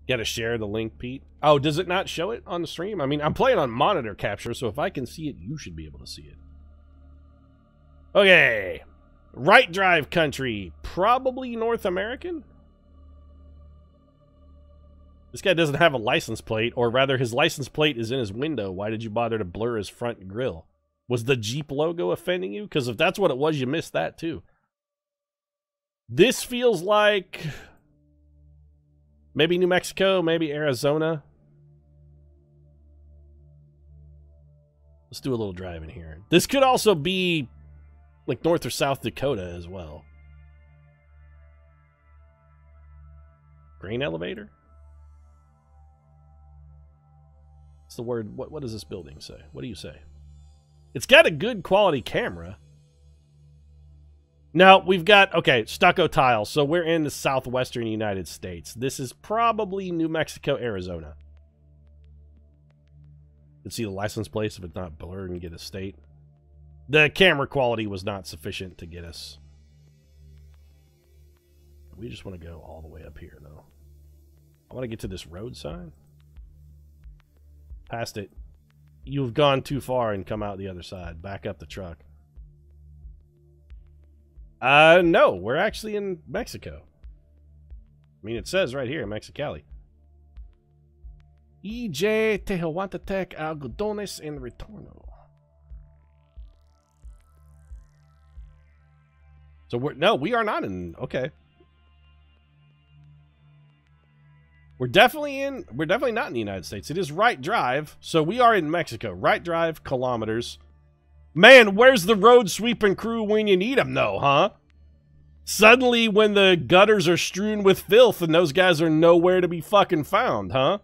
Gotta share the link, Pete. Oh, does it not show it on the stream? I mean, I'm playing on monitor capture, so if I can see it, you should be able to see it. Okay. Right drive country. Probably North American? This guy doesn't have a license plate, or rather his license plate is in his window. Why did you bother to blur his front grille? Was the Jeep logo offending you? Because if that's what it was, you missed that too. This feels like maybe New Mexico, maybe Arizona. Let's do a little driving here. This could also be like North or South Dakota as well. Grain elevator? What's the word? What does this building say? What do you say? It's got a good quality camera. Now, we've got, okay, stucco tiles. So we're in the southwestern United States. This is probably New Mexico, Arizona. You can see the license plates if it's not blurred and get a state. The camera quality was not sufficient to get us. We just want to go all the way up here, though. I want to get to this road sign. Past it. You've gone too far and come out the other side. Back up the truck. No, we're actually in Mexico. I mean, it says right here, Mexicali. EJ Tehuantepec Algodones en Retorno. So we are not in, okay. We're definitely not in the United States. It is right drive, so we are in Mexico. Right drive, kilometers. Man, where's the road sweeping crew when you need them, though, huh? Suddenly, when the gutters are strewn with filth and those guys are nowhere to be fucking found, huh?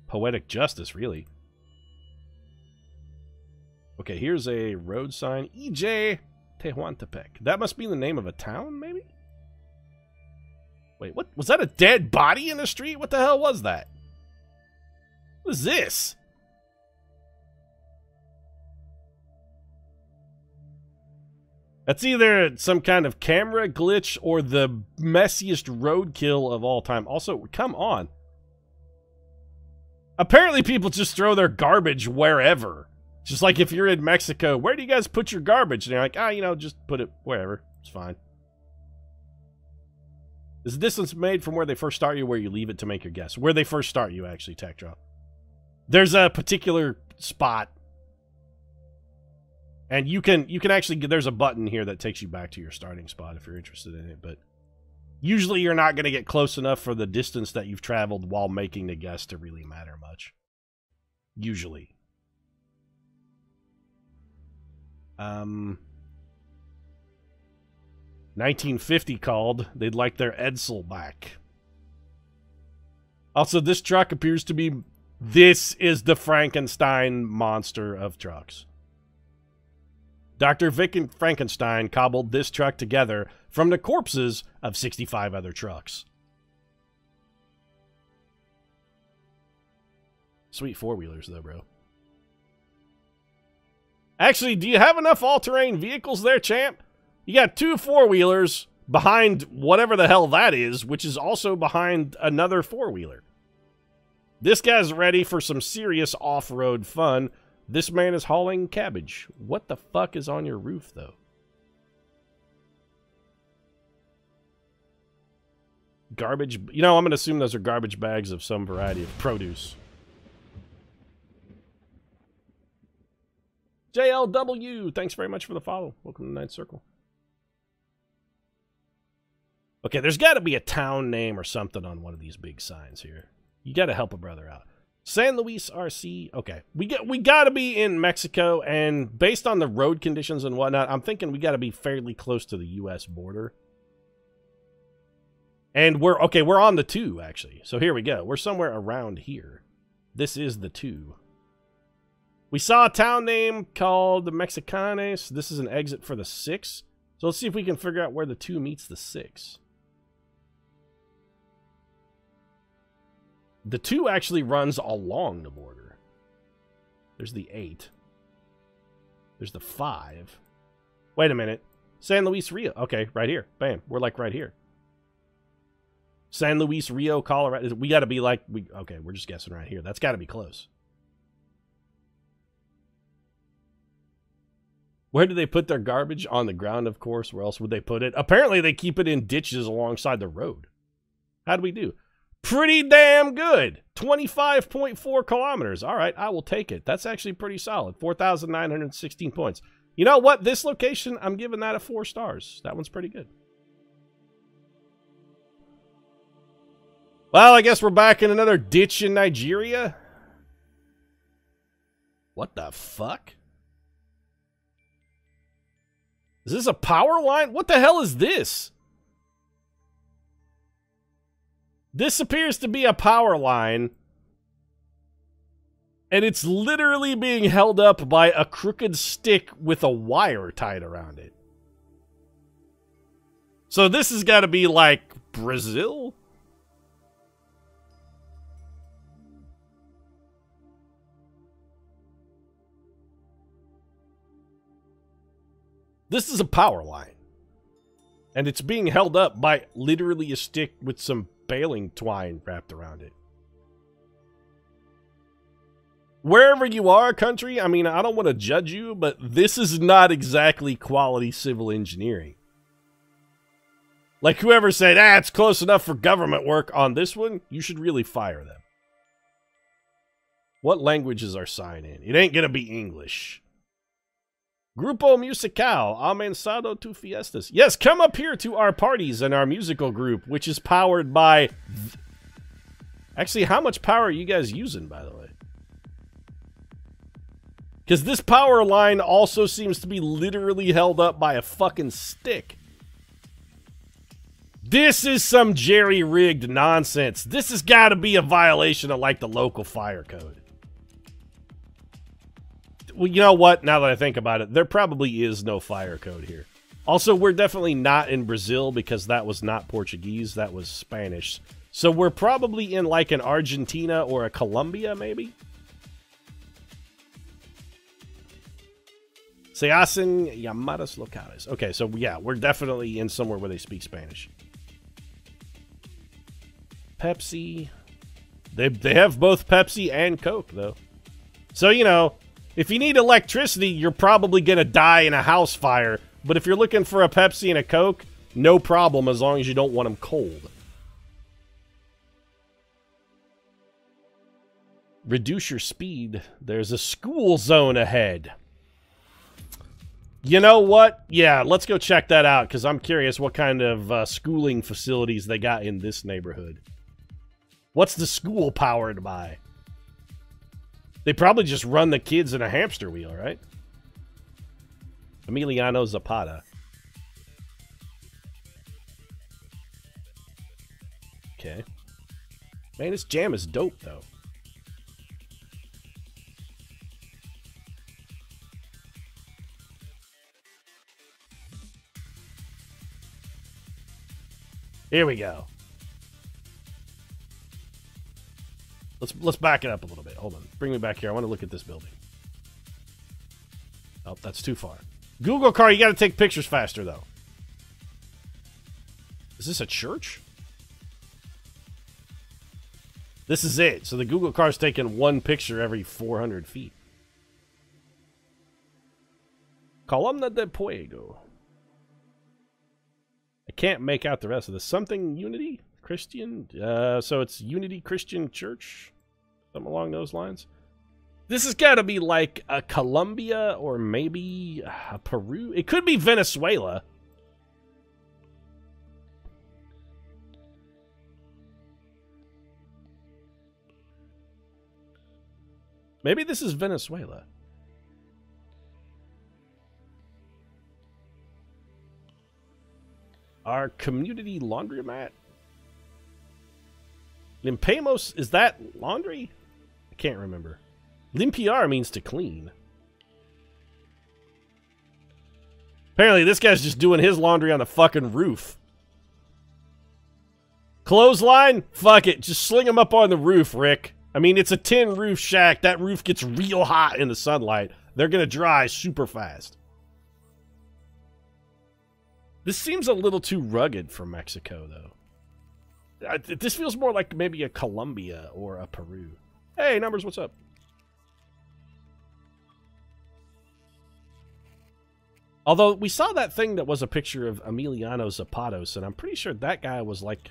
Poetic justice, really. Okay, here's a road sign. EJ Tehuantepec. That must be the name of a town, maybe? Wait, what? Was that a dead body in the street? What the hell was that? What is this? That's either some kind of camera glitch or the messiest roadkill of all time. Also, come on. Apparently people just throw their garbage wherever. Just like if you're in Mexico, where do you guys put your garbage? And you're like, you know, just put it wherever. It's fine. Is the distance made from where they first start you, where you leave it to make your guess? Where they first start you, actually, Tech Drop. There's a particular spot. And you can actually, there's a button here that takes you back to your starting spot if you're interested in it. But usually you're not going to get close enough for the distance that you've traveled while making the guess to really matter much. Usually. 1950 called. They'd like their Edsel back. Also, this truck appears to be... This is the Frankenstein monster of trucks. Dr. Vic and Frankenstein cobbled this truck together from the corpses of 65 other trucks. Sweet four-wheelers, though, bro. Actually, do you have enough all-terrain vehicles there, champ? You got 2 four-wheelers behind whatever the hell that is, which is also behind another four-wheeler. This guy's ready for some serious off-road fun. This man is hauling cabbage. What the fuck is on your roof, though? Garbage... You know, I'm going to assume those are garbage bags of some variety of produce. JLW, thanks very much for the follow. Welcome to Ninth Circle. Okay, there's got to be a town name or something on one of these big signs here. You got to help a brother out. San Luis RC. Okay, we got to be in Mexico, and based on the road conditions and whatnot, I'm thinking we got to be fairly close to the U.S. border. And we're on the 2 actually. So here we go. We're somewhere around here. This is the 2. We saw a town name called the Mexicanes. This is an exit for the 6. So let's see if we can figure out where the 2 meets the 6. The 2 actually runs along the border. There's the 8. There's the 5. Wait a minute. San Luis Rio. Okay, right here. Bam. We're like right here. San Luis Rio, Colorado. We got to be like, okay, we're just guessing right here. That's got to be close. Where do they put their garbage? On the ground, of course. Where else would they put it? Apparently, they keep it in ditches alongside the road. How do we do? Pretty damn good. 25.4 kilometers. All right, I will take it. That's actually pretty solid. 4,916 points. You know what? This location, I'm giving that a 4 stars. That one's pretty good. Well, I guess we're back in another ditch in Nigeria. What the fuck? Is this a power line? What the hell is this? This appears to be a power line. And it's literally being held up by a crooked stick with a wire tied around it. So this has got to be like Brazil? This is a power line. And it's being held up by literally a stick with some baling twine wrapped around it. Wherever you are, country, I mean, I don't want to judge you, but this is not exactly quality civil engineering. Like whoever said, it's close enough for government work on this one, you should really fire them. What language is our sign in? It ain't gonna be English. Grupo Musical, Amensado tu Fiestas. Yes, come up here to our parties and our musical group, which is powered by... Actually, how much power are you guys using, by the way? Because this power line also seems to be literally held up by a fucking stick. This is some jerry-rigged nonsense. This has got to be a violation of, like, the local fire code. Well, you know what? Now that I think about it, there probably is no fire code here. Also, we're definitely not in Brazil because that was not Portuguese. That was Spanish. So we're probably in like an Argentina or a Colombia, maybe? Se hacen llamadas locales. Okay, so yeah, we're definitely in somewhere where they speak Spanish. Pepsi. They have both Pepsi and Coke, though. So, you know... If you need electricity, you're probably going to die in a house fire. But if you're looking for a Pepsi and a Coke, no problem as long as you don't want them cold. Reduce your speed. There's a school zone ahead. You know what? Yeah, let's go check that out because I'm curious what kind of schooling facilities they got in this neighborhood. What's the school powered by? They probably just run the kids in a hamster wheel, right? Emiliano Zapata. Okay. Man, this jam is dope, though. Here we go. Let's back it up a little bit. Hold on. Bring me back here. I want to look at this building. Oh, that's too far. Google car, you got to take pictures faster, though. Is this a church? This is it. So the Google car's taking one picture every 400 feet. Columna de Fuego. I can't make out the rest of this. Something Unity? Christian? So it's Unity Christian Church? Something along those lines. This has got to be like a Colombia or maybe a Peru. It could be Venezuela. Maybe this is Venezuela. Our community laundromat. Limpemos, is that laundry? I can't remember. Limpiar means to clean. Apparently this guy's just doing his laundry on the fucking roof. Clothesline? Fuck it. Just sling him up on the roof, Rick. I mean, it's a tin roof shack. That roof gets real hot in the sunlight. They're gonna dry super fast. This seems a little too rugged for Mexico, though. This feels more like maybe a Colombia or a Peru. Hey, Numbers, what's up? Although, we saw that thing that was a picture of Emiliano Zapatos, and I'm pretty sure that guy was like...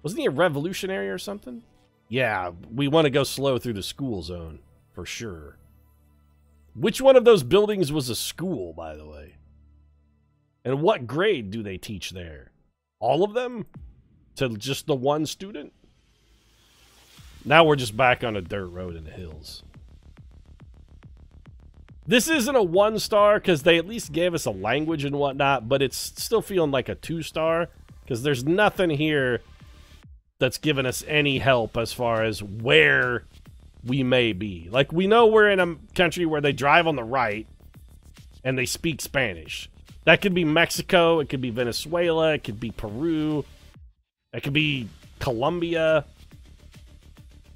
Wasn't he a revolutionary or something? Yeah, we want to go slow through the school zone, for sure. Which one of those buildings was a school, by the way? And what grade do they teach there? All of them? To just the one student? Now we're just back on a dirt road in the hills. This isn't a 1-star because they at least gave us a language and whatnot, but it's still feeling like a 2-star because there's nothing here that's given us any help as far as where we may be. Like, we know we're in a country where they drive on the right and they speak Spanish. That could be Mexico, it could be Venezuela, it could be Peru, it could be Colombia,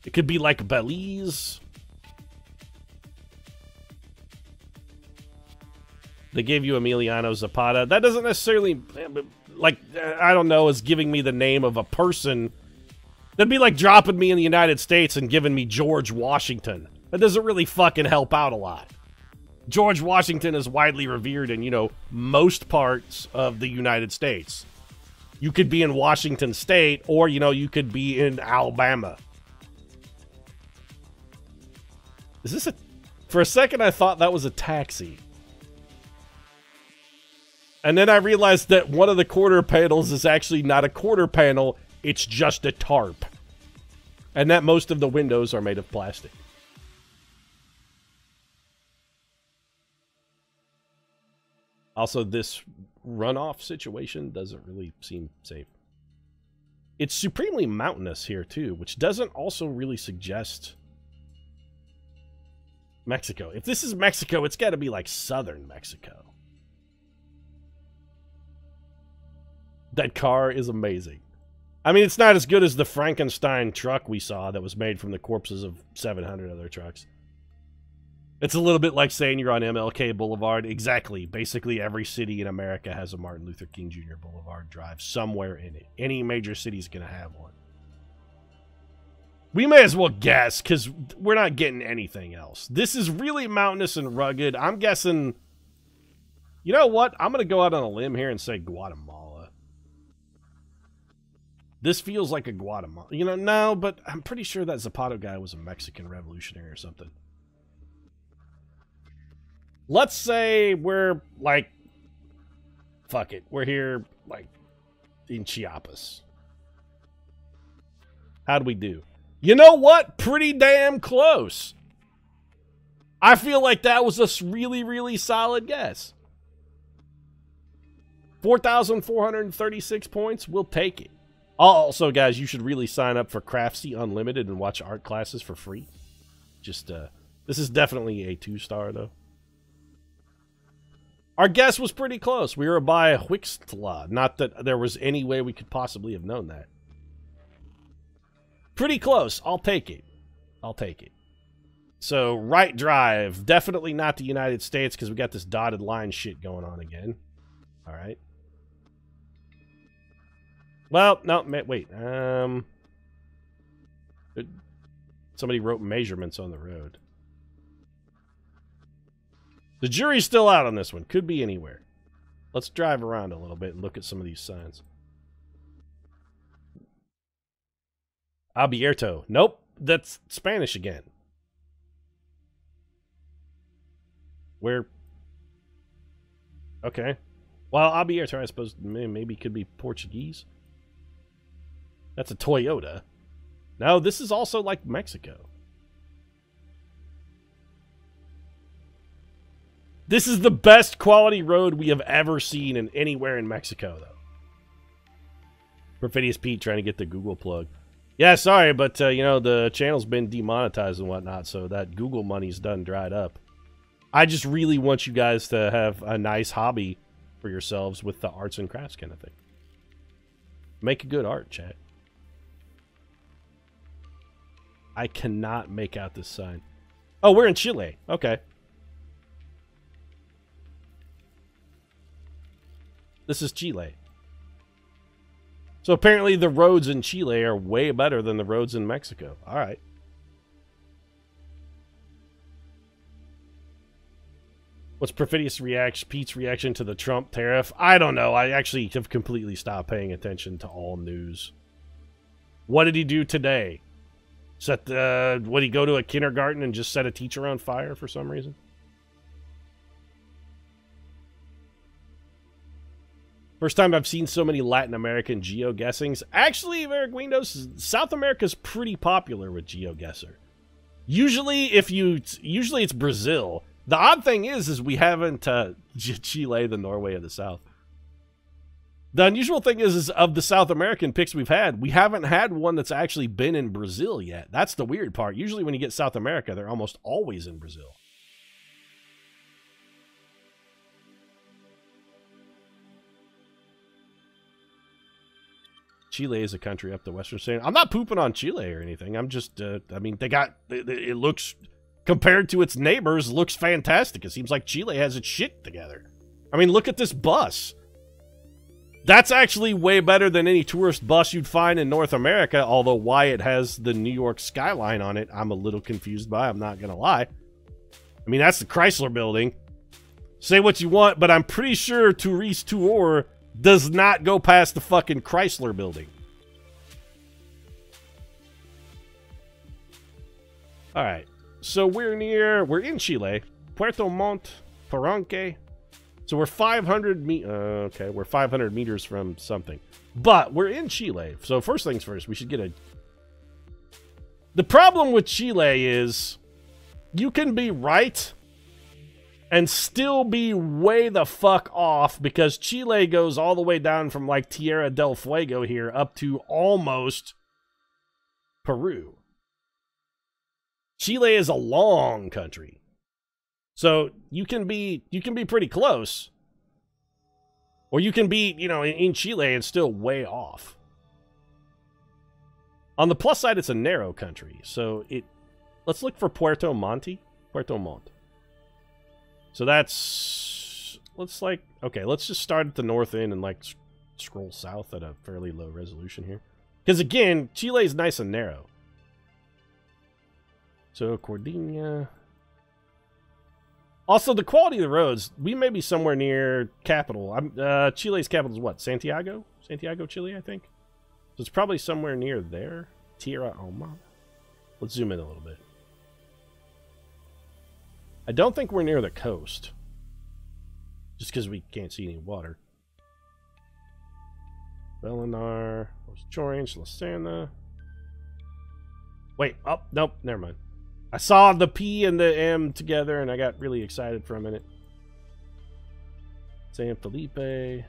it could be like Belize. They gave you Emiliano Zapata. That doesn't necessarily, like, I don't know, is giving me the name of a person. That'd be like dropping me in the United States and giving me George Washington. That doesn't really fucking help out a lot. George Washington is widely revered in, you know, most parts of the United States. You could be in Washington State, or, you know, you could be in Alabama. Is this a... For a second, I thought that was a taxi. And then I realized that one of the quarter panels is actually not a quarter panel, it's just a tarp. And that most of the windows are made of plastic. Also, this runoff situation doesn't really seem safe. It's supremely mountainous here, too, which doesn't also really suggest Mexico. If this is Mexico, it's got to be like southern Mexico. That car is amazing. I mean, it's not as good as the Frankenstein truck we saw that was made from the corpses of 700 other trucks. It's a little bit like saying you're on MLK Boulevard. Exactly. Basically, every city in America has a Martin Luther King Jr. Boulevard Drive somewhere in it. Any major city's going to have one. We may as well guess, because we're not getting anything else. This is really mountainous and rugged. I'm guessing... You know what? I'm going to go out on a limb here and say Guatemala. This feels like a Guatemala. You know, no, but I'm pretty sure that Zapata guy was a Mexican revolutionary or something. Let's say we're, like... Fuck it. We're here, like, in Chiapas. How'd we do? You know what? Pretty damn close. I feel like that was a really, really solid guess. 4,436 points. We'll take it. Also, guys, you should really sign up for Craftsy Unlimited and watch art classes for free. Just, this is definitely a 2-star, though. Our guess was pretty close. We were by Huixtla. Not that there was any way we could possibly have known that. Pretty close. I'll take it. I'll take it. So, right drive. Definitely not the United States, because we got this dotted line shit going on again. Alright. Well, no, wait. Somebody wrote measurements on the road. The jury's still out on this one. Could be anywhere. Let's drive around a little bit and look at some of these signs. Abierto. Nope. That's Spanish again. Where? Okay. Well, abierto, I suppose, maybe could be Portuguese. That's a Toyota. No, this is also like Mexico. This is the best quality road we have ever seen in anywhere in Mexico, though. Perfidious Pete trying to get the Google plug. Yeah, sorry, but, you know, the channel's been demonetized and whatnot, so that Google money's done dried up. I just really want you guys to have a nice hobby for yourselves with the arts and crafts kind of thing. Make a good art, chat. I cannot make out this sign. Oh, we're in Chile. Okay. This is Chile. So apparently the roads in Chile are way better than the roads in Mexico. All right. What's Perfidious Pete's reaction to the Trump tariff? I don't know. I actually have completely stopped paying attention to all news. What did he do today? Would he go to a kindergarten and just set a teacher on fire for some reason? First time I've seen so many Latin American GeoGuessings. Actually, Eric Windows, South America's pretty popular with GeoGuessr. Usually it's Brazil. The odd thing is we haven't Chile, the Norway of the South. The unusual thing is of the South American picks we've had, we haven't had one that's actually been in Brazil yet. That's the weird part. Usually when you get South America, they're almost always in Brazil. Chile is a country up the western side. I'm not pooping on Chile or anything. I'm just, I mean, it looks, compared to its neighbors, looks fantastic. It seems like Chile has its shit together. I mean, look at this bus. That's actually way better than any tourist bus you'd find in North America, although why it has the New York skyline on it, I'm a little confused by, I'm not going to lie. I mean, that's the Chrysler building. Say what you want, but I'm pretty sure Tourist Tour does not go past the fucking Chrysler building. All right, so we're in Chile, Puerto Montt, Palenque. So we're 500 we're 500 meters from something. But we're in Chile. So first things first, we should get a... The problem with Chile is you can be right and still be way the fuck off because Chile goes all the way down from like Tierra del Fuego here up to almost Peru. Chile is a long country. So you can be pretty close. Or you can be, you know, in Chile and still way off. On the plus side, it's a narrow country. So let's look for Puerto Montt. Puerto Montt. So that's, let's just start at the north end and like scroll south at a fairly low resolution here. Because again, Chile is nice and narrow. So Cordiña. Also, the quality of the roads, we may be somewhere near capital. Chile's capital is what? Santiago? Santiago, Chile, I think. So it's probably somewhere near there. Tierra Alma. Let's zoom in a little bit. I don't think we're near the coast. Just because we can't see any water. Belinar, Los Chorange, Lasana. Wait, oh, nope, never mind. I saw the P and the M together, and I got really excited for a minute. San Felipe.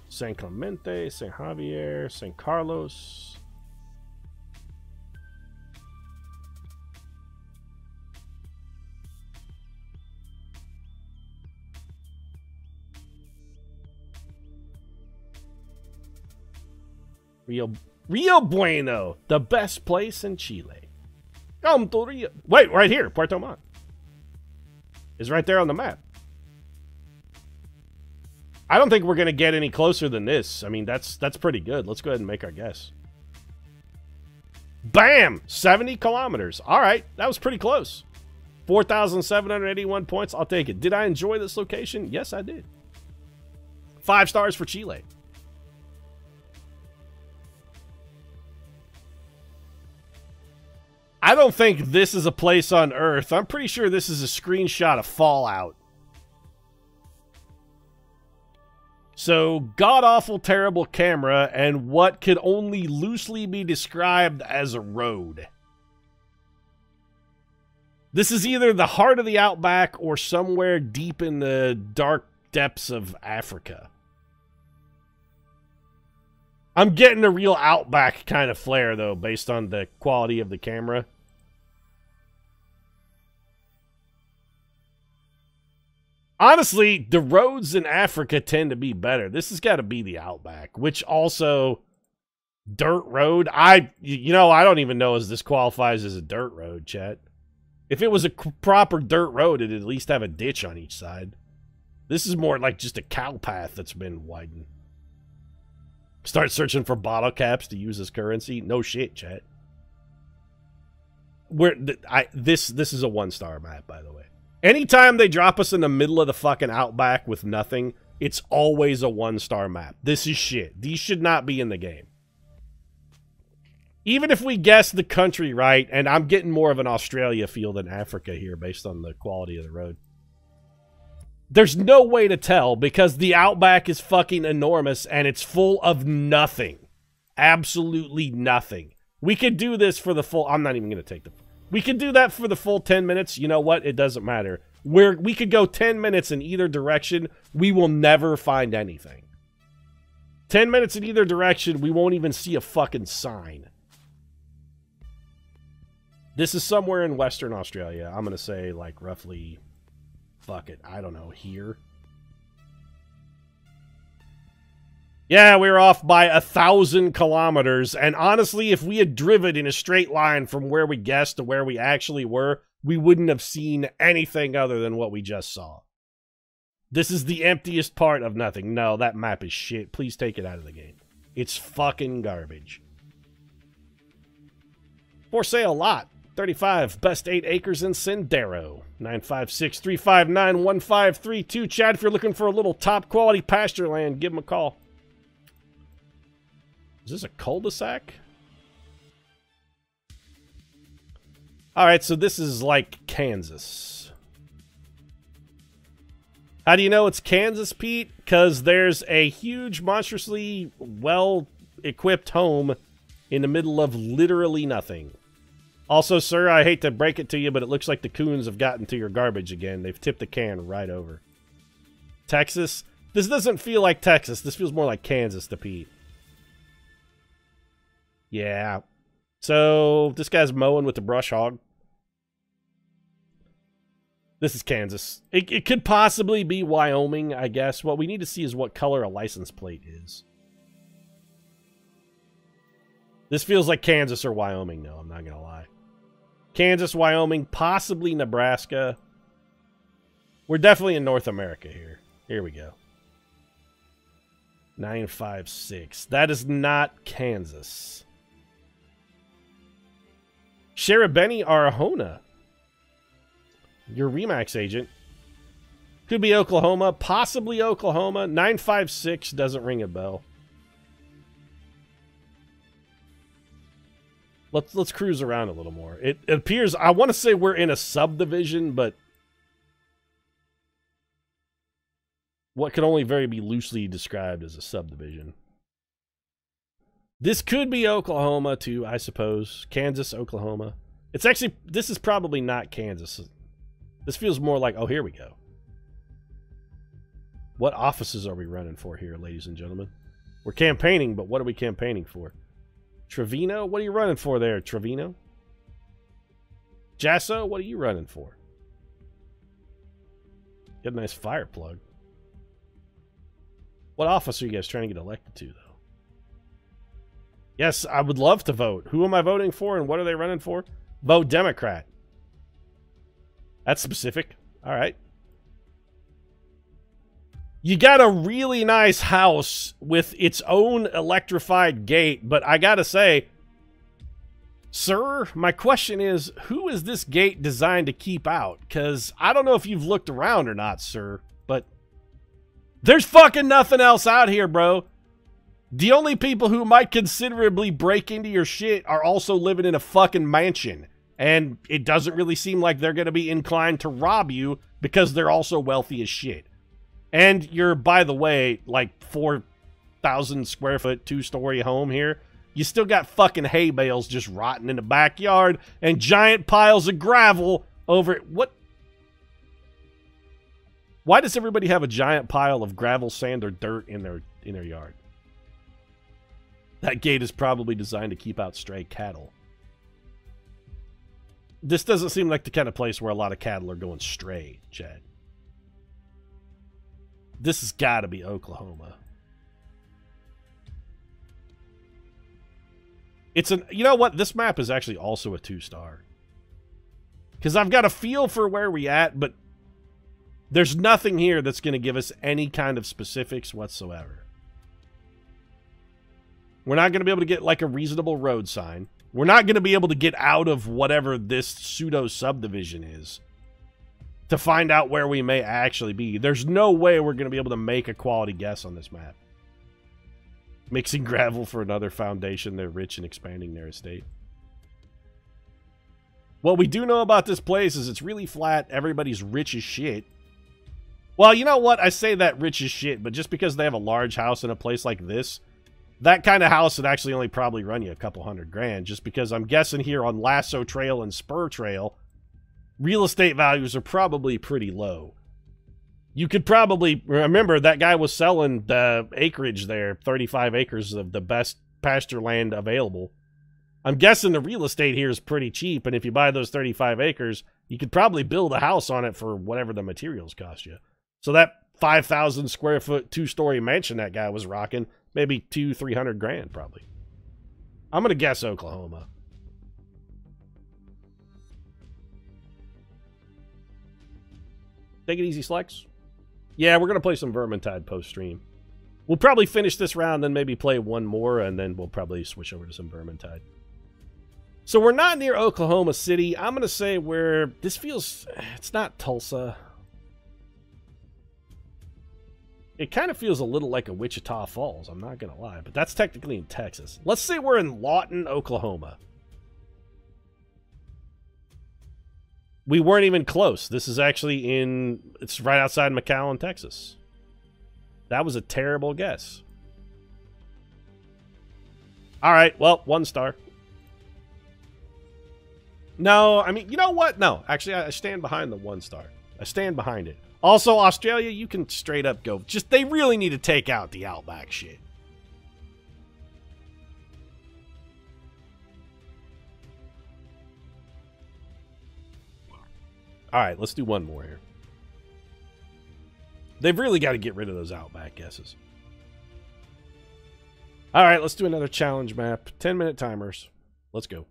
San Clemente, San Javier, San Carlos. Rio Bueno, the best place in Chile. Come to Rio. Wait, right here, Puerto Montt. Is right there on the map. I don't think we're going to get any closer than this. I mean, that's pretty good. Let's go ahead and make our guess. Bam! 70 kilometers. All right, that was pretty close. 4,781 points. I'll take it. Did I enjoy this location? Yes, I did. 5 stars for Chile. I don't think this is a place on Earth. I'm pretty sure this is a screenshot of Fallout. So, god-awful terrible camera and what could only loosely be described as a road. This is either the heart of the Outback or somewhere deep in the dark depths of Africa. I'm getting a real Outback kind of flair, though, based on the quality of the camera. Honestly, the roads in Africa tend to be better. This has got to be the Outback, which also, dirt road. I don't even know if this qualifies as a dirt road, chat. If it was a proper dirt road, it'd at least have a ditch on each side. This is more like just a cow path that's been widened. Start searching for bottle caps to use as currency. No shit, chat. This is a 1-star map, by the way. Anytime they drop us in the middle of the fucking outback with nothing, it's always a 1-star map. This is shit. These should not be in the game. Even if we guess the country right, and I'm getting more of an Australia feel than Africa here based on the quality of the road. There's no way to tell because the outback is fucking enormous and it's full of nothing. Absolutely nothing. We could do this for the full... I'm not even going to take the... We could do that for the full 10 minutes. You know what? It doesn't matter. We could go 10 minutes in either direction. We will never find anything. 10 minutes in either direction, we won't even see a fucking sign. This is somewhere in Western Australia. I'm going to say, like, roughly... Fuck it. I don't know. Here. Yeah, we were off by 1,000 kilometers. And honestly, if we had driven in a straight line from where we guessed to where we actually were, we wouldn't have seen anything other than what we just saw. This is the emptiest part of nothing. No, that map is shit. Please take it out of the game. It's fucking garbage. For sale lot. 35, best 8 acres in Sendero. 956-359-1532. Chad, if you're looking for a little top quality pasture land, give him a call. Is this a cul-de-sac? Alright, so this is like Kansas. How do you know it's Kansas, Pete? Because there's a huge, monstrously well-equipped home in the middle of literally nothing. Also, sir, I hate to break it to you, but it looks like the coons have gotten to your garbage again. They've tipped the can right over. Texas? This doesn't feel like Texas. This feels more like Kansas to Pete. Yeah. So, this guy's mowing with the brush hog. This is Kansas. It could possibly be Wyoming, I guess. What we need to see is what color a license plate is. This feels like Kansas or Wyoming, though. I'm not going to lie. Kansas, Wyoming, possibly Nebraska. We're definitely in North America here. Here we go. 956. That is not Kansas. Sherabeni Arahona. Your Remax agent. Could be Oklahoma. Possibly Oklahoma. 956 doesn't ring a bell. Let's cruise around a little more. It appears, I want to say we're in a subdivision, but what can only very be loosely described as a subdivision. This could be Oklahoma too, I suppose. Kansas, Oklahoma. It's actually, this is probably not Kansas. This feels more like, oh, here we go. What offices are we running for here, ladies and gentlemen? We're campaigning, but what are we campaigning for? Trevino? What are you running for there, Trevino? Jasso? What are you running for? Get a nice fire plug. What office are you guys trying to get elected to, though? Yes, I would love to vote. Who am I voting for and what are they running for? Vote Democrat. That's specific. All right. You got a really nice house with its own electrified gate, but I gotta say, sir, my question is, who is this gate designed to keep out? Because I don't know if you've looked around or not, sir, but there's fucking nothing else out here, bro. The only people who might considerably break into your shit are also living in a fucking mansion. And it doesn't really seem like they're going to be inclined to rob you because they're also wealthy as shit. And you're, by the way, like 4,000 square foot, 2-story home here. You still got fucking hay bales just rotting in the backyard and giant piles of gravel over it. What? Why does everybody have a giant pile of gravel, sand, or dirt in their yard? That gate is probably designed to keep out stray cattle. This doesn't seem like the kind of place where a lot of cattle are going stray, Chad. This has got to be Oklahoma. It's an... You know what? This map is actually also a 2-star. Because I've got a feel for where we at, but there's nothing here that's going to give us any kind of specifics whatsoever. We're not going to be able to get like a reasonable road sign. We're not going to be able to get out of whatever this pseudo subdivision is to find out where we may actually be. There's no way we're going to be able to make a quality guess on this map. Mixing gravel for another foundation. They're rich and expanding their estate. What we do know about this place is it's really flat. Everybody's rich as shit. Well, you know what? I say that rich as shit, but just because they have a large house in a place like this, that kind of house would actually only probably run you a couple $100,000, just because I'm guessing here on Lasso Trail and Spur Trail, real estate values are probably pretty low. You could probably remember that guy was selling the acreage there, 35 acres of the best pasture land available. I'm guessing the real estate here is pretty cheap, and if you buy those 35 acres, you could probably build a house on it for whatever the materials cost you. So that 5,000 square foot, 2-story mansion that guy was rocking, maybe $200,000-300,000 probably. I'm gonna guess Oklahoma. Take it easy, Slex. Yeah, we're going to play some Vermintide post-stream. We'll probably finish this round, then maybe play one more, and then we'll probably switch over to some Vermintide. So we're not near Oklahoma City. I'm going to say this feels... It's not Tulsa. It kind of feels a little like a Wichita Falls, I'm not going to lie. But that's technically in Texas. Let's say we're in Lawton, Oklahoma. We weren't even close. This is actually it's right outside McAllen, Texas. That was a terrible guess. All right, well, 1 star. No, I mean, you know what? No, actually, I stand behind the 1 star. I stand behind it. Also, Australia, you can straight up go. They really need to take out the Outback shit. All right, let's do one more here. They've really got to get rid of those Outback guesses. All right, let's do another challenge map. 10-minute timers. Let's go.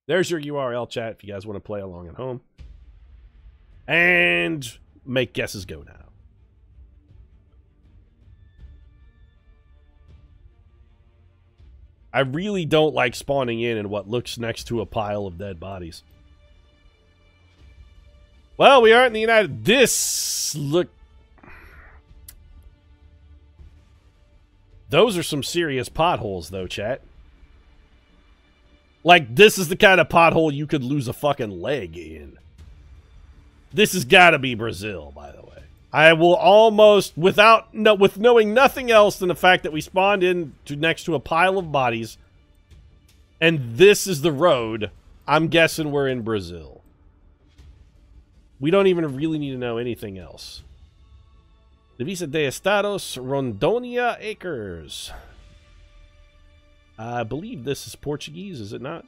There's your URL, chat, if you guys want to play along at home. And make guesses go now. I really don't like spawning in what looks next to a pile of dead bodies. Well, we aren't in the United... Those are some serious potholes, though, chat. Like, this is the kind of pothole you could lose a fucking leg in. This has got to be Brazil, by the way. I will almost, with knowing nothing else than the fact that we spawned in next to a pile of bodies, and this is the road, I'm guessing we're in Brazil. We don't even really need to know anything else. Divisa de Estados, Rondonia Acres. I believe this is Portuguese, is it not?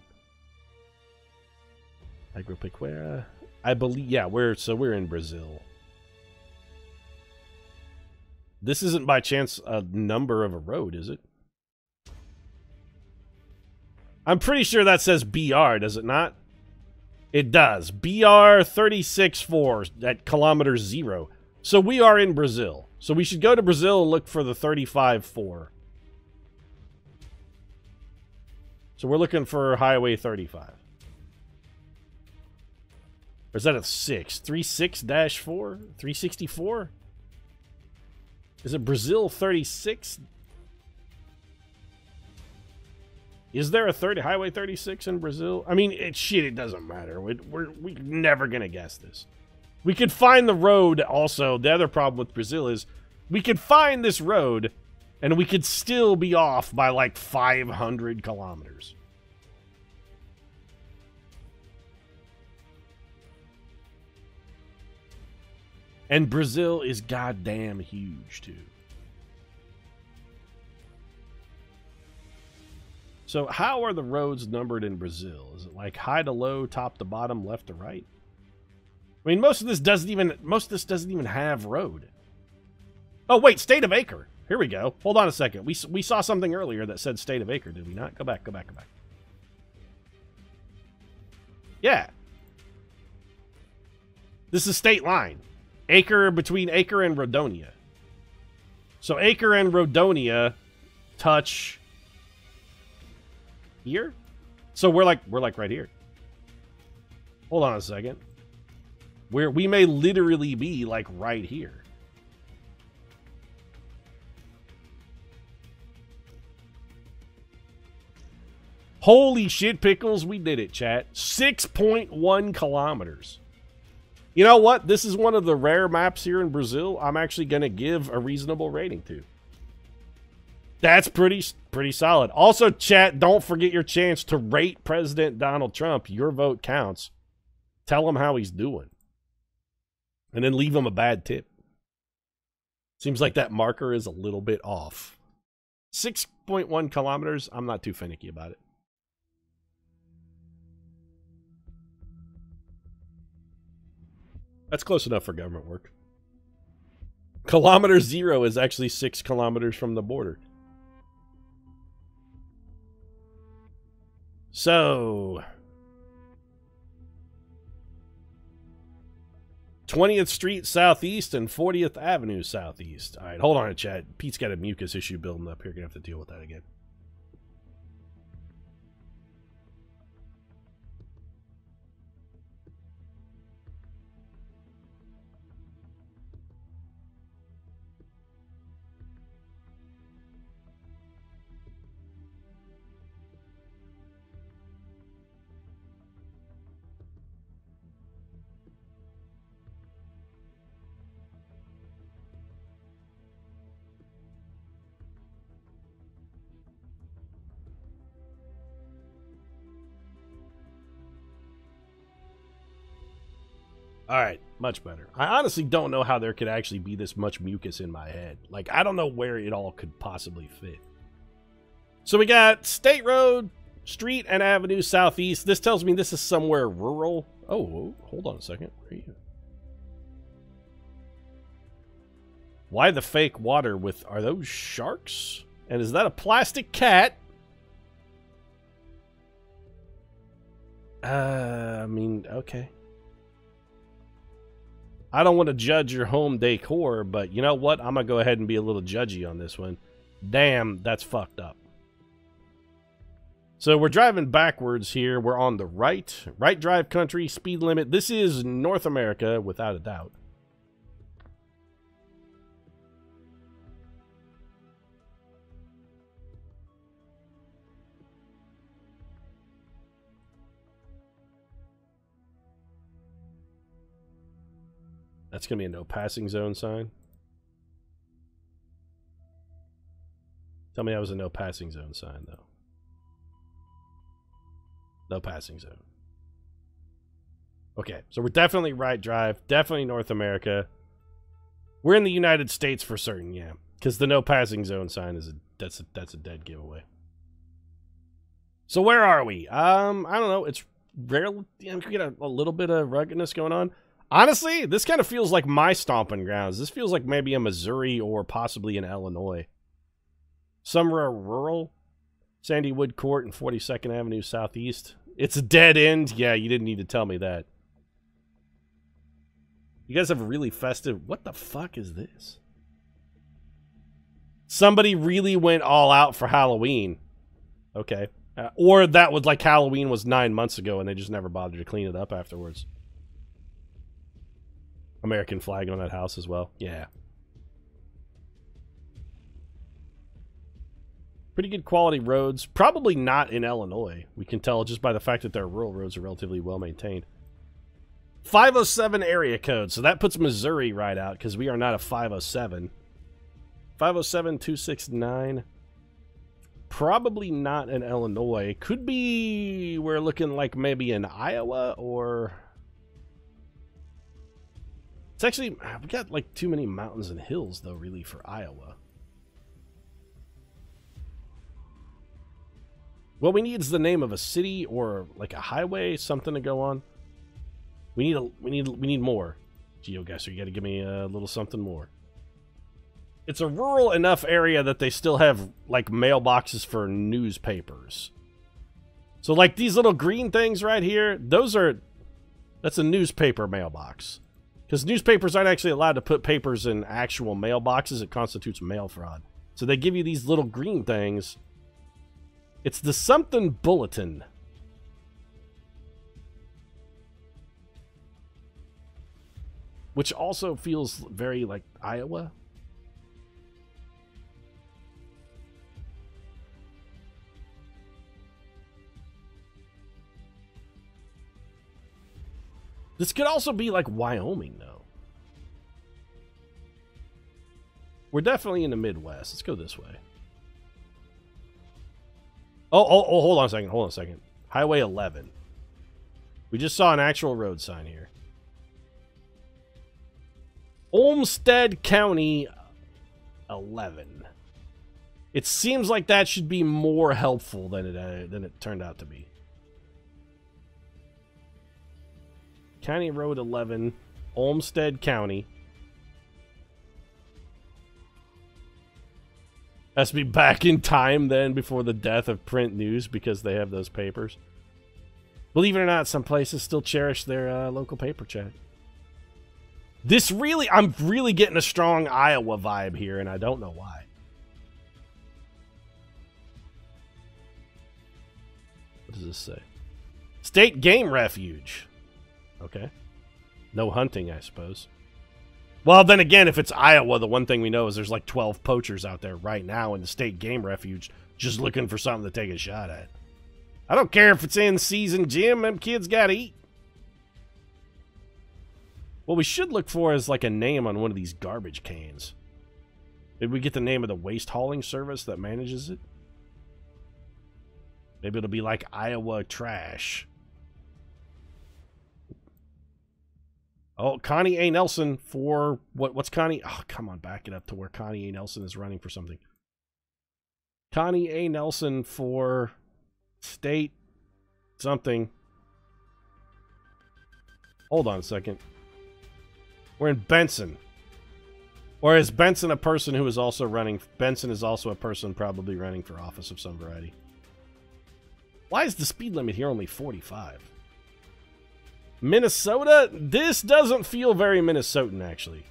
Agropecuaria. I believe, yeah, we're in Brazil. This isn't by chance a number of a road, is it? I'm pretty sure that says BR, does it not? It does. BR 36.4 at kilometer 0. So we are in Brazil. So we should go to Brazil and look for the 35.4. So we're looking for Highway 35. Or is that a 6? 36-4? 364? Is it Brazil 36? Is there a Highway 36 in Brazil? I mean, it doesn't matter. We're never going to guess this. We could find the road also. The other problem with Brazil is we could find this road and we could still be off by like 500 kilometers. And Brazil is goddamn huge, too. So how are the roads numbered in Brazil? Is it like high to low, top to bottom, left to right? I mean, most of this doesn't even have road. Oh, wait, state of acre. Here we go. Hold on a second. We saw something earlier that said state of acre, did we not? Go back. Yeah. This is state line. Acre between Acre and Rodonia. So Acre and Rodonia touch here. So we're like right here. Hold on a second. We may literally be like right here. Holy shit, pickles, we did it, chat. 6.1 kilometers. You know what? This is one of the rare maps here in Brazil I'm actually going to give a reasonable rating to. That's pretty solid. Also, chat, don't forget your chance to rate President Donald Trump. Your vote counts. Tell him how he's doing. And then leave him a bad tip. Seems like that marker is a little bit off. 6.1 kilometers, I'm not too finicky about it. That's close enough for government work. Kilometer 0 is actually 6 kilometers from the border. So, 20th Street Southeast and 40th Avenue Southeast. All right, hold on, chat. Pete's got a mucus issue building up here. Gonna have to deal with that again. All right, much better. I honestly don't know how there could actually be this much mucus in my head. Like, I don't know where it all could possibly fit. So we got State Road, Street and Avenue Southeast. This tells me this is somewhere rural. Oh, hold on a second. Where are you? Why the fake water with... Are those sharks? And is that a plastic cat? I mean, okay. I don't want to judge your home decor, but you know what? I'm going to go ahead and be a little judgy on this one. Damn, that's fucked up. So we're driving backwards here. We're on the right. Right drive country, speed limit. This is North America, without a doubt. That's going to be a no passing zone sign. Tell me that was a no passing zone sign, though. No passing zone. Okay, so we're definitely right drive. Definitely North America. We're in the United States for certain, yeah. Because the no passing zone sign is that's a dead giveaway. So where are we? I don't know. It's rarely... Yeah, we get a little bit of ruggedness going on. Honestly, this kind of feels like my stomping grounds. This feels like maybe a Missouri or possibly in Illinois. Somewhere rural. Sandy Wood Court and 42nd Avenue Southeast. It's a dead end. Yeah, you didn't need to tell me that. You guys have a really festive... What the fuck is this? Somebody really went all out for Halloween. Okay. Or that was like Halloween was 9 months ago and they just never bothered to clean it up afterwards. American flag on that house as well. Yeah. Pretty good quality roads. Probably not in Illinois. We can tell just by the fact that their rural roads are relatively well maintained. 507 area code. So that puts Missouri right out because we are not a 507. 507-269. Probably not in Illinois. Could be we're looking like maybe in Iowa or... It's actually, we got like too many mountains and hills though, really, for Iowa. What we need is the name of a city or like a highway, something to go on. We need more. GeoGuessr, you got to give me a little something more. It's a rural enough area that they still have like mailboxes for newspapers. So like these little green things right here, that's a newspaper mailbox. Because newspapers aren't actually allowed to put papers in actual mailboxes. It constitutes mail fraud. So they give you these little green things. It's the something bulletin. Which also feels very like Iowa. This could also be like Wyoming, though. We're definitely in the Midwest. Let's go this way. Oh, hold on a second. Hold on a second. Highway 11. We just saw an actual road sign here. Olmsted County 11. It seems like that should be more helpful than it turned out to be. County Road 11, Olmsted County. Has to be back in time then before the death of print news because they have those papers. Believe it or not, some places still cherish their local paper chat. This really, I'm really getting a strong Iowa vibe here, and I don't know why. What does this say? State Game Refuge. Okay. No hunting, I suppose. Well, then again, if it's Iowa, the one thing we know is there's like 12 poachers out there right now in the State Game Refuge just looking for something to take a shot at. I don't care if it's in season, Jim. Them kids gotta eat. What we should look for is like a name on one of these garbage cans. Maybe we get the name of the waste hauling service that manages it. Maybe it'll be like Iowa Trash. Oh, Connie A. Nelson for... What's Connie... Oh, come on, back it up to where Connie A. Nelson is running for something. Connie A. Nelson for state something. Hold on a second. We're in Benson. Or is Benson a person who is also running... Benson is also a person probably running for office of some variety. Why is the speed limit here only 45? Minnesota? This doesn't feel very Minnesotan, actually.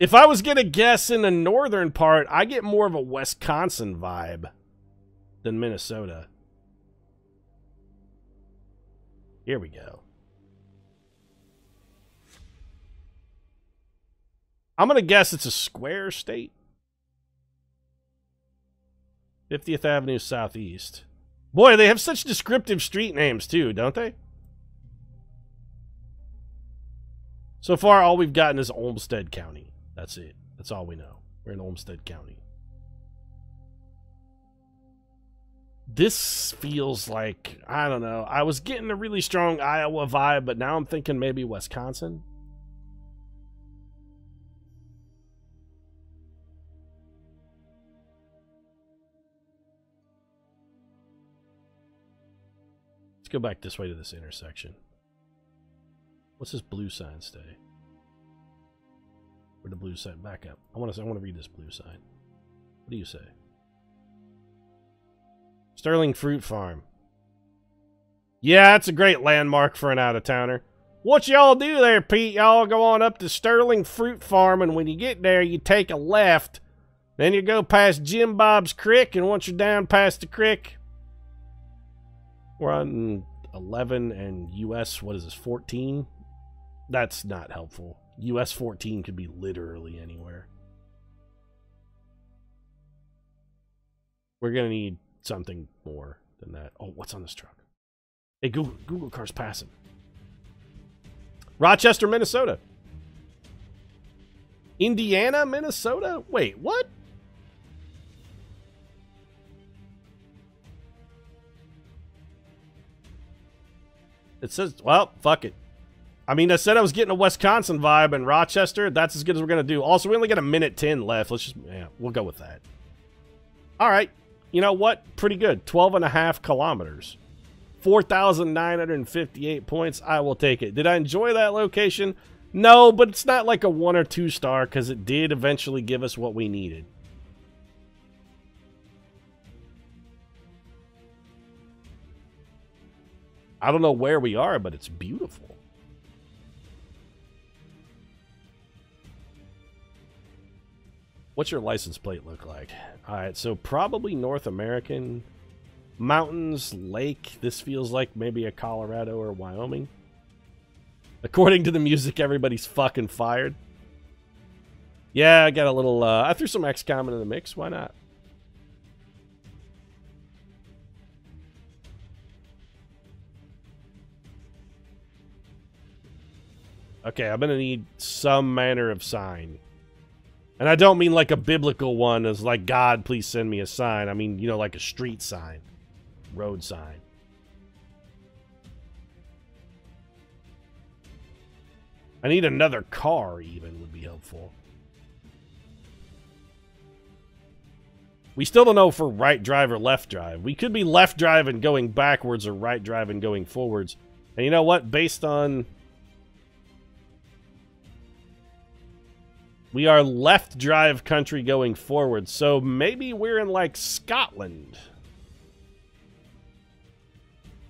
If I was going to guess in the northern part, I get more of a Wisconsin vibe than Minnesota. Here we go. I'm going to guess it's a square state. 50th Avenue Southeast. Boy, they have such descriptive street names, too, don't they? So far, all we've gotten is Olmsted County. That's it. That's all we know. We're in Olmsted County. This feels like, I don't know. I was getting a really strong Iowa vibe, but now I'm thinking maybe Wisconsin. Let's go back this way to this intersection. What's this blue sign say? Where'd the blue sign back up? I want to read this blue sign. What do you say? Sterling Fruit Farm. Yeah, that's a great landmark for an out-of-towner. What y'all do there, Pete? Y'all go on up to Sterling Fruit Farm, and when you get there, you take a left. Then you go past Jim Bob's Creek, and once you're down past the creek, we're on 11 and US, what is this, 14? That's not helpful. US 14 could be literally anywhere. We're going to need something more than that. Oh, what's on this truck? Hey, Google car's passing. Rochester, Minnesota. Indiana, Minnesota? Wait, what? It says, well, fuck it. I mean, I said I was getting a Wisconsin vibe in Rochester. That's as good as we're going to do. Also, we only got a minute 10 left. Let's just, yeah, we'll go with that. All right. You know what? Pretty good. 12.5 kilometers. 4,958 points. I will take it. Did I enjoy that location? No, but it's not like a 1 or 2 star because it did eventually give us what we needed. I don't know where we are, but it's beautiful. What's your license plate look like? All right, so probably North American. Mountains, lake. This feels like maybe a Colorado or Wyoming. According to the music, everybody's fucking fired. Yeah, I got a little, I threw some XCOM into the mix. Why not? Okay, I'm going to need some manner of sign. And I don't mean like a biblical one as like, God, please send me a sign. I mean, you know, like a street sign. Road sign. I need another car even would be helpful. We still don't know if we're right drive or left drive. We could be left drive and going backwards or right drive and going forwards. And you know what? Based on... We are left drive country going forward, so maybe we're in, like, Scotland.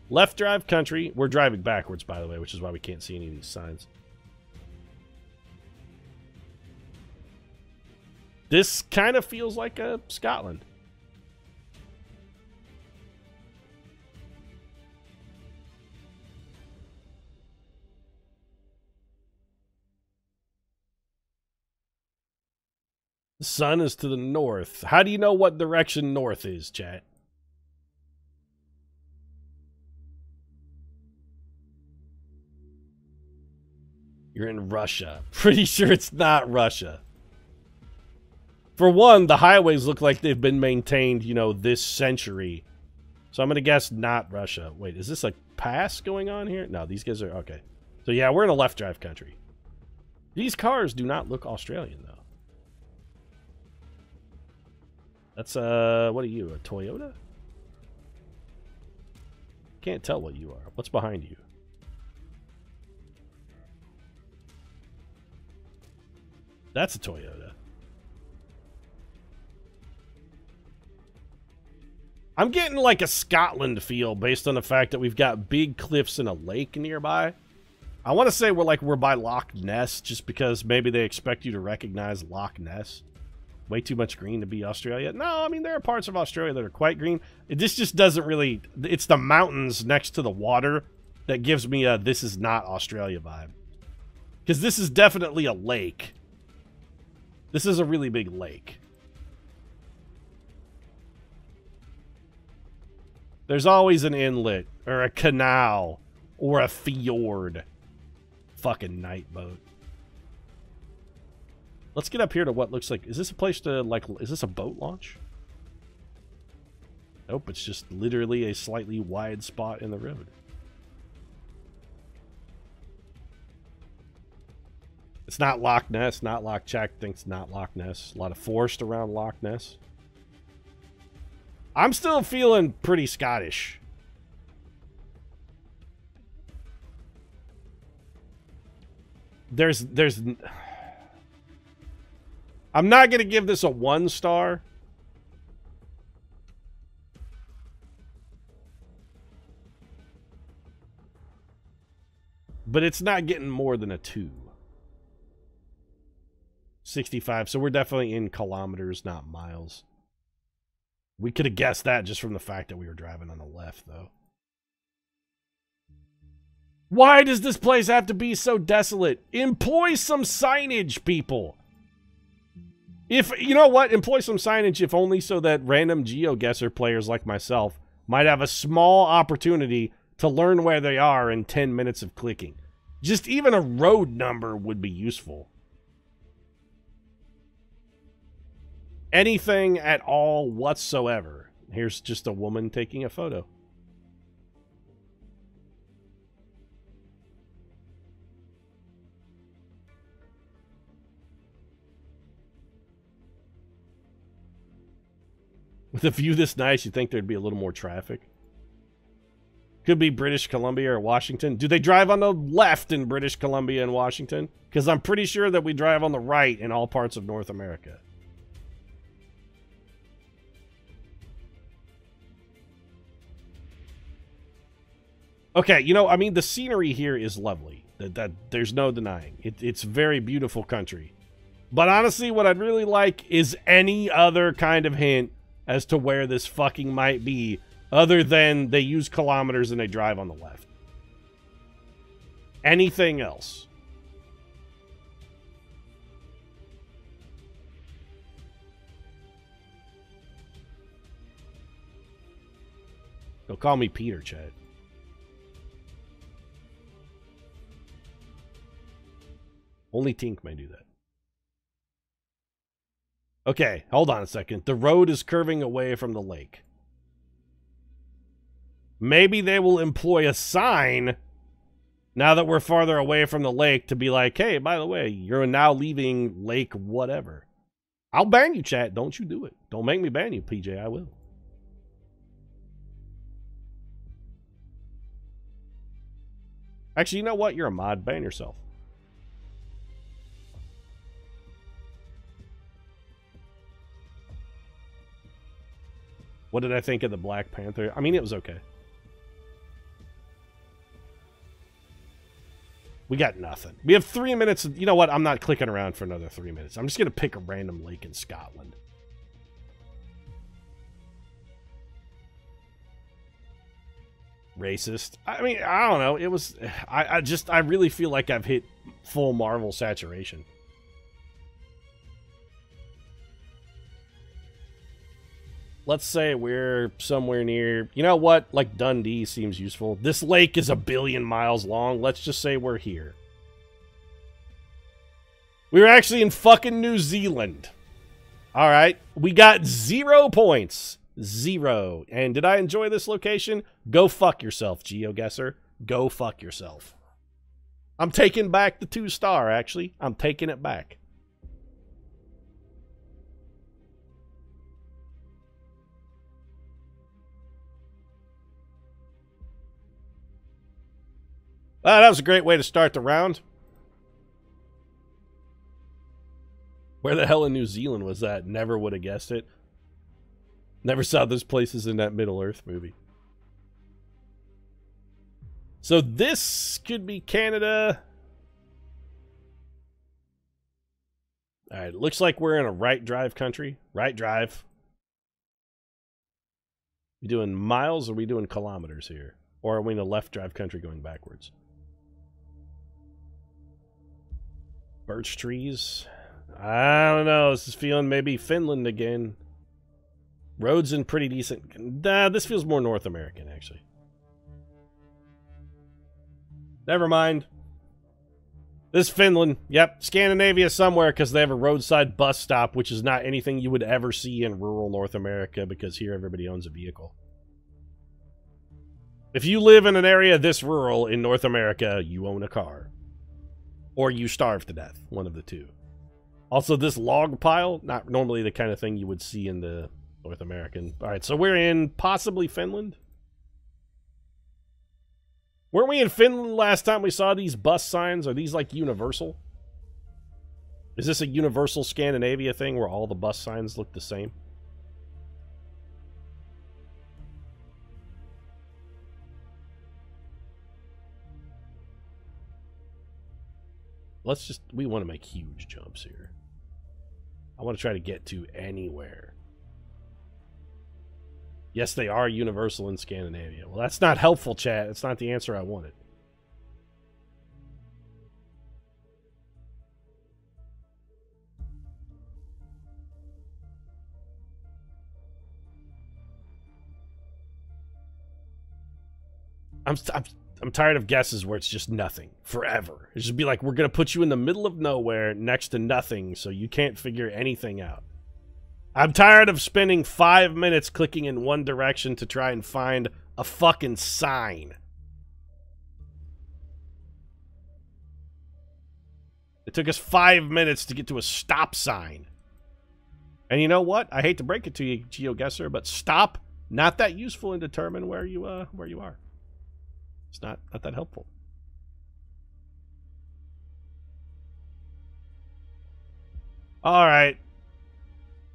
Left drive country. We're driving backwards, by the way, which is why we can't see any of these signs. This kind of feels like a Scotland. The sun is to the north. How do you know what direction north is, chat? You're in Russia. Pretty sure it's not Russia. For one, the highways look like they've been maintained, you know, this century. So I'm going to guess not Russia. Wait, is this a pass going on here? No, these guys are... Okay. So yeah, we're in a left drive country. These cars do not look Australian, though. That's, what are you, a Toyota? Can't tell what you are. What's behind you? That's a Toyota. I'm getting like a Scotland feel based on the fact that we've got big cliffs and a lake nearby. I want to say we're by Loch Ness just because maybe they expect you to recognize Loch Ness. Way too much green to be Australia. No, I mean, there are parts of Australia that are quite green. This just doesn't really... It's the mountains next to the water that gives me a this is not Australia vibe. Because this is definitely a lake. This is a really big lake. There's always an inlet, or a canal, or a fjord. Fucking night boat. Let's get up here to what looks like... Is this a place to, like... Is this a boat launch? Nope, it's just literally a slightly wide spot in the road. It's not Loch Ness, not Loch Jack thinks not Loch Ness. A lot of forest around Loch Ness. I'm still feeling pretty Scottish. There's I'm not going to give this a 1 star. But it's not getting more than a 2. 65, so we're definitely in kilometers, not miles. We could have guessed that just from the fact that we were driving on the left, though. Why does this place have to be so desolate? Employ some signage, people. If, you know what? Employ some signage, if only so that random GeoGuessr players like myself might have a small opportunity to learn where they are in 10 minutes of clicking. Just even a road number would be useful. Anything at all whatsoever. Here's just a woman taking a photo. With a view this nice, you'd think there'd be a little more traffic. Could be British Columbia or Washington. Do they drive on the left in British Columbia and Washington? Because I'm pretty sure that we drive on the right in all parts of North America. Okay, you know, I mean, the scenery here is lovely. That there's no denying. It's very beautiful country. But honestly, what I'd really like is any other kind of hint as to where this fucking might be, other than they use kilometers and they drive on the left. Anything else? They'll call me Peter, Chad. Only Tink may do that. Okay, hold on a second. The road is curving away from the lake. Maybe they will employ a sign now that we're farther away from the lake to be like, hey, by the way, you're now leaving lake whatever. I'll ban you, chat. Don't you do it. Don't make me ban you, PJ. I will. Actually, you know what? You're a mod. Ban yourself. What did I think of the Black Panther? I mean, it was okay. We got nothing. We have 3 minutes. You know what? I'm not clicking around for another 3 minutes. I'm just going to pick a random lake in Scotland. Racist. I mean, I don't know. It was... I really feel like I've hit full Marvel saturation. Let's say we're somewhere near... You know what? Like Dundee seems useful. This lake is 1 billion miles long. Let's just say we're here. We were actually in fucking New Zealand. All right. We got 0 points. 0. And did I enjoy this location? Go fuck yourself, GeoGuessr. Go fuck yourself. I'm taking back the 2-star, actually. I'm taking it back. That was a great way to start the round. Where the hell in New Zealand was that? Never would have guessed it. Never saw those places in that Middle-earth movie. So this could be Canada. Alright, looks like we're in a right drive country. Right drive. We doing miles or are we doing kilometers here? Or are we in a left drive country going backwards? Birch trees. I don't know. This is feeling maybe Finland again. Roads in pretty decent... Nah, this feels more North American, actually. Never mind. This is Finland. Yep, Scandinavia somewhere because they have a roadside bus stop, which is not anything you would ever see in rural North America because here everybody owns a vehicle. If you live in an area this rural in North America, you own a car. Or you starve to death. One of the two. Also, this log pile, not normally the kind of thing you would see in the North American. Alright, so we're in possibly Finland? Weren't we in Finland last time we saw these bus signs? Are these like universal? Is this a universal Scandinavia thing where all the bus signs look the same? Let's just... We want to make huge jumps here. I want to try to get to anywhere. Yes, they are universal in Scandinavia. Well, that's not helpful, chat. That's not the answer I wanted. I'm tired of guesses where it's just nothing forever. It should be like, we're going to put you in the middle of nowhere next to nothing so you can't figure anything out. I'm tired of spending 5 minutes clicking in one direction to try and find a fucking sign. It took us 5 minutes to get to a stop sign. And you know what? I hate to break it to you, GeoGuessr, but stop, not that useful in determining where you are. It's not that helpful. All right.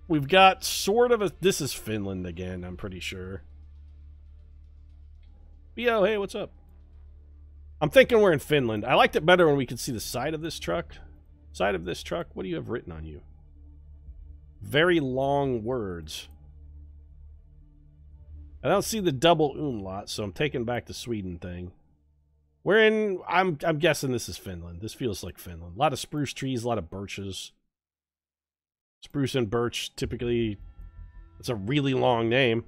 We've got sort of a... This is Finland again, I'm pretty sure. Yo, hey, what's up? I'm thinking we're in Finland. I liked it better when we could see the side of this truck. Side of this truck? What do you have written on you? Very long words. I don't see the double umlaut, so I'm taking back the Sweden thing. We're in... I'm guessing this is Finland. This feels like Finland. A lot of spruce trees, a lot of birches. Spruce and birch, typically... It's a really long name.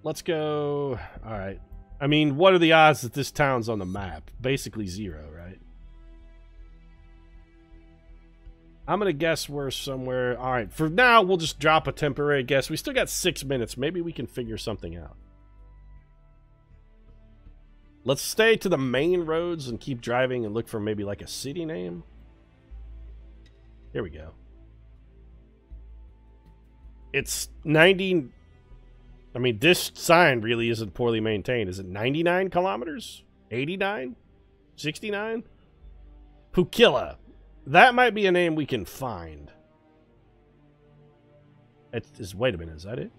Let's go... Alright. I mean, what are the odds that this town's on the map? Basically 0, right? I'm going to guess we're somewhere... Alright, for now, we'll just drop a temporary guess. We still got 6 minutes. Maybe we can figure something out. Let's stay to the main roads and keep driving and look for maybe like a city name. Here we go. It's 90... I mean, this sign really isn't poorly maintained. Is it 99 kilometers? 89? 69? Pukila. That might be a name we can find. Wait a minute, is that it?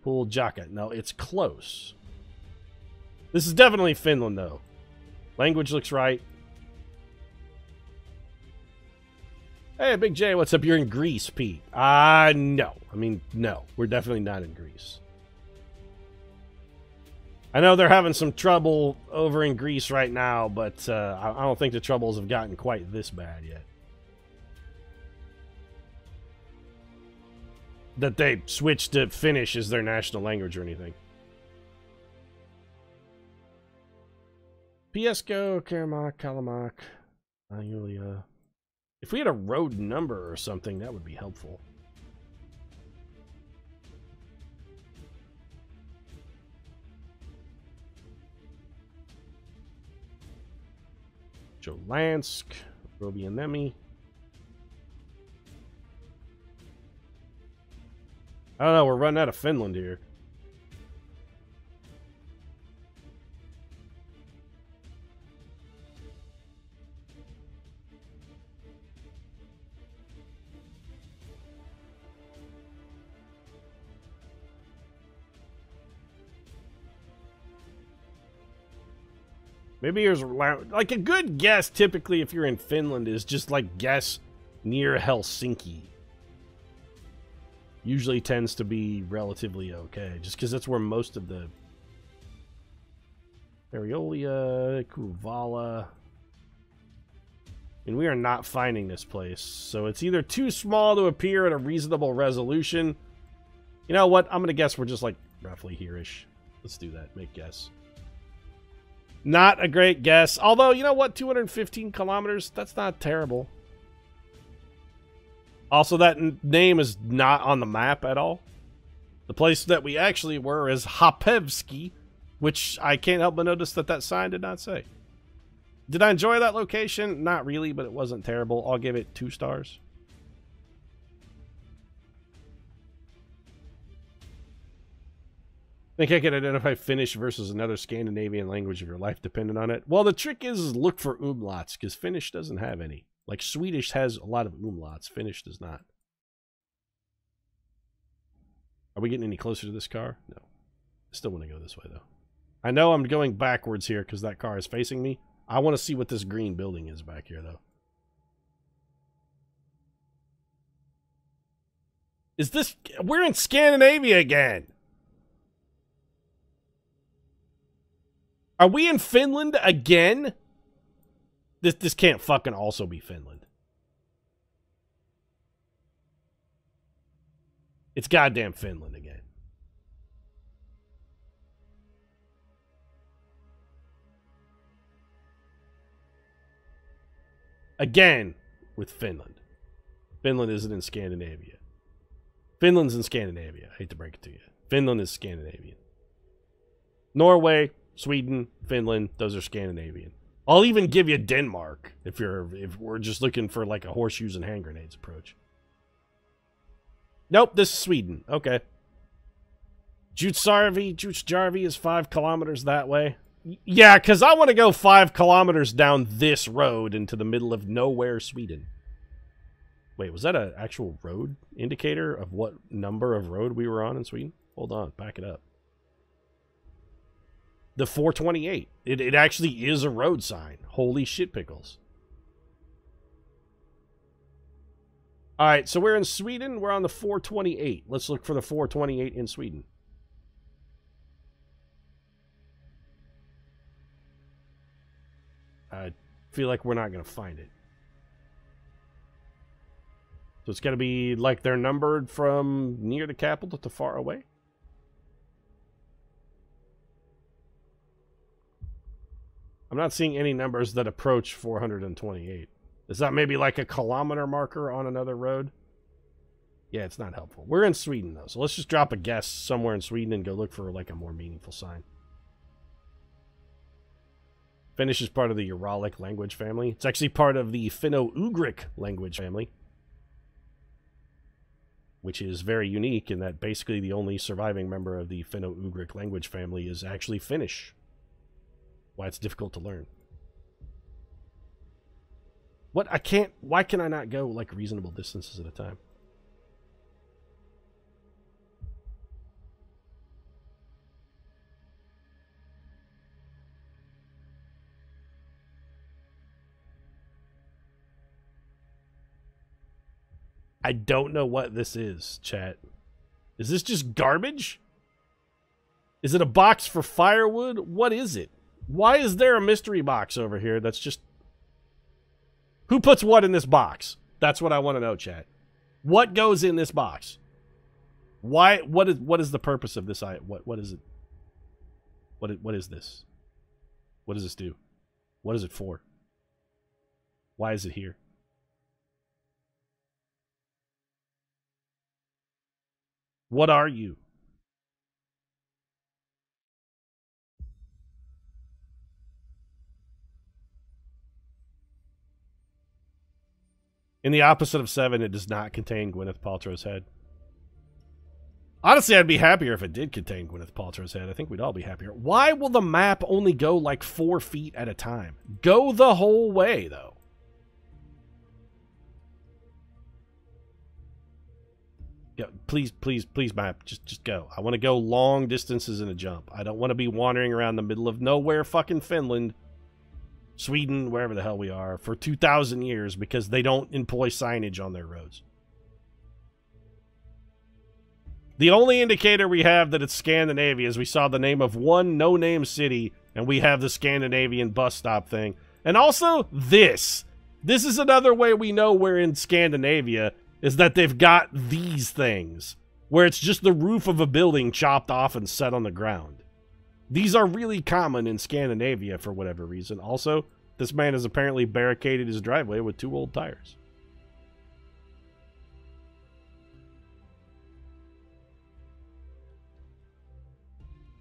Puljaka. No, it's close. This is definitely Finland, though. Language looks right. Hey, Big J, what's up? You're in Greece, Pete. No. I mean, no. We're definitely not in Greece. I know they're having some trouble over in Greece right now, but I don't think the troubles have gotten quite this bad yet. That they switched to Finnish as their national language or anything. Piesko, Karamak, Kalamak, Yulia. If we had a road number or something, that would be helpful. Jolansk, Robianemi. I don't know, we're running out of Finland here. Maybe here's like a good guess. Typically, if you're in Finland, is just like guess near Helsinki. Usually tends to be relatively okay, just because that's where most of the Ariolia, Kuvala. And we are not finding this place, so it's either too small to appear at a reasonable resolution. You know what? I'm gonna guess we're just like roughly here-ish. Let's do that. Make guess. Not a great guess. Although, you know what? 215 kilometers? That's not terrible. Also, that name is not on the map at all. The place that we actually were is Hapevski, which I can't help but notice that that sign did not say. Did I enjoy that location? Not really, but it wasn't terrible. I'll give it 2 stars. Think I could identify Finnish versus another Scandinavian language if your life depended on it? Well, the trick is look for umlauts, because Finnish doesn't have any. Like, Swedish has a lot of umlauts. Finnish does not. Are we getting any closer to this car? No. I still want to go this way, though. I know I'm going backwards here because that car is facing me. I want to see what this green building is back here, though. Is this... We're in Scandinavia again! Are we in Finland again? This can't fucking also be Finland. It's goddamn Finland again. Again with Finland. Finland isn't in Scandinavia. Finland's in Scandinavia. I hate to break it to you. Finland is Scandinavian. Norway, Sweden, Finland, those are Scandinavian. I'll even give you Denmark if we're just looking for like a horseshoes and hand grenades approach. Nope, this is Sweden. Okay. Jutsjarvi is 5 kilometers that way. Yeah, because I want to go 5 kilometers down this road into the middle of nowhere, Sweden. Wait, was that an actual road indicator of what number of road we were on in Sweden? Hold on, back it up. The 428. It actually is a road sign. Holy shit pickles. All right, so we're in Sweden. We're on the 428. Let's look for the 428 in Sweden. I feel like we're not going to find it. So it's got to be like they're numbered from near the capital to far away? I'm not seeing any numbers that approach 428. Is that maybe like a kilometer marker on another road? Yeah, it's not helpful. We're in Sweden, though, so let's just drop a guess somewhere in Sweden and go look for like a more meaningful sign. Finnish is part of the Uralic language family. It's actually part of the Finno-Ugric language family, which is very unique in that basically the only surviving member of the Finno-Ugric language family is actually Finnish. Why it's difficult to learn. What? I can't... Why can I not go, like, reasonable distances at a time? I don't know what this is, chat. Is this just garbage? Is it a box for firewood? What is it? Why is there a mystery box over here that's just... Who puts what in this box? That's what I want to know, chat. What goes in this box? Why? What is the purpose of this? What is it? What is this? What does this do? What is it for? Why is it here? What are you? In the opposite of 7, it does not contain Gwyneth Paltrow's head. Honestly, I'd be happier if it did contain Gwyneth Paltrow's head. I think we'd all be happier. Why will the map only go like 4 feet at a time? Go the whole way, though. Yeah, please, map. Just go. I want to go long distances in a jump. I don't want to be wandering around the middle of nowhere fucking Finland, Sweden, wherever the hell we are, for 2,000 years because they don't employ signage on their roads. The only indicator we have that it's Scandinavia is we saw the name of one no-name city, and we have the Scandinavian bus stop thing. And also, this. This is another way we know we're in Scandinavia, is that they've got these things, where it's just the roof of a building chopped off and set on the ground. These are really common in Scandinavia for whatever reason. Also, this man has apparently barricaded his driveway with 2 old tires.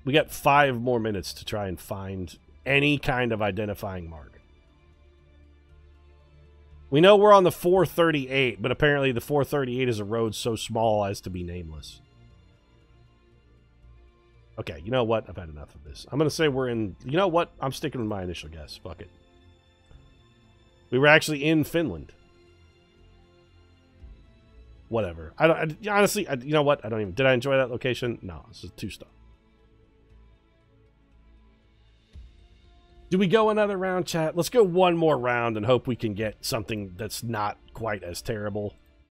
We got 5 more minutes to try and find any kind of identifying mark. We know we're on the 438, but apparently the 438 is a road so small as to be nameless. Okay, you know what? I've had enough of this. I'm going to say we're in... You know what? I'm sticking with my initial guess. Fuck it. We were actually in Finland. Whatever. Honestly, you know what? I don't even... Did I enjoy that location? No, this is 2-star. Do we go another round, chat? Let's go one more round and hope we can get something that's not quite as terrible.